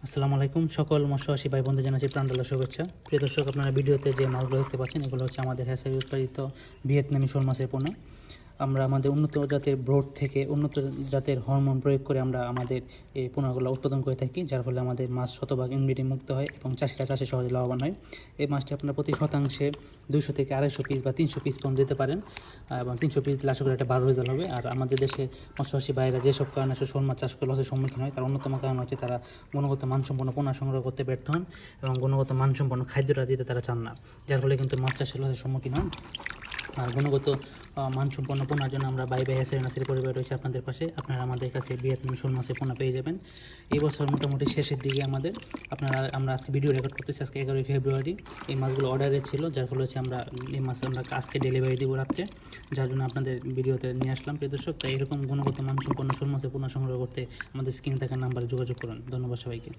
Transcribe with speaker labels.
Speaker 1: আসসালামু আলাইকুম সকল মৎস্যচাষী ভাই বন্ধু জানাচ্ছি প্রাণঢালা শুভেচ্ছা। প্রিয় দর্শক, আপনারা ভিডিওতে যে মাছগুলো দেখতে পাচ্ছেন এগুলো হচ্ছে আমাদের হ্যাচারি উৎপাদিত ভিয়েতনামি শোল মাছের পোনা। আমরা আমাদের উন্নত জাতের ব্রোড থেকে উন্নত জাতের হরমোন প্রয়োগ করে আমরা আমাদের এই পোনাগুলো উৎপাদন করে থাকি, যার ফলে আমাদের মাছ শতভাগ ইনব্রিডিং মুক্ত হয় এবং চাষিরা চাষে সহজে লাভবান হয়। এই মাছটি আপনারা প্রতি শতাংশে 200 থেকে 250 পিস বা 300 পিস পর্যন্ত দিতে পারেন, এবং 300 পিস দিলে আশা করি একটা ভালো রেজাল্ট হবে। আর আমাদের দেশে মৎস্যচাষী ভাইরা যেসব কারণে আসলে শোল মাছ চাষ করে লসের সম্মুখীন হয়, তার অন্যতম কারণ হচ্ছে তারা গুণগত মানসম্পন্ন পোনা সংগ্রহ করতে ব্যর্থ হন এবং গুণগত মানসম্পন্ন খাদ্যটা দিতে তারা চান না, যার ফলে কিন্তু মাছ চাষের লসের সম্মুখীন হন। আর গুণগত মানসম্পন্ন পোনার জন্য আমরা বাই বাই হ্যাচারি নার্সারি পরিবার রয়েছে আপনাদের পাশে। আপনারা আমাদের কাছে ভিয়েতনামি শোল মাছের পোনা পেয়ে যাবেন। এই বছর মোটামুটি শেষের দিকে আমরা আজকে ভিডিও রেকর্ড করতেছি, আজকে 11ই ফেব্রুয়ারি। এই মাছগুলো অর্ডারে ছিল, যার ফলে হচ্ছে আমরা এই মাছ আমরা আজকে ডেলিভারি দিব রাত্রে, যার জন্য আপনাদের ভিডিওতে নিয়ে আসলাম। প্রিয় দর্শক, তাই এরকম গুণগত মানসম্পন্ন শোল মাছের পোনা সংগ্রহ করতে আমাদের স্ক্রিনে থাকা নাম্বারে যোগাযোগ করুন। ধন্যবাদ সবাইকে।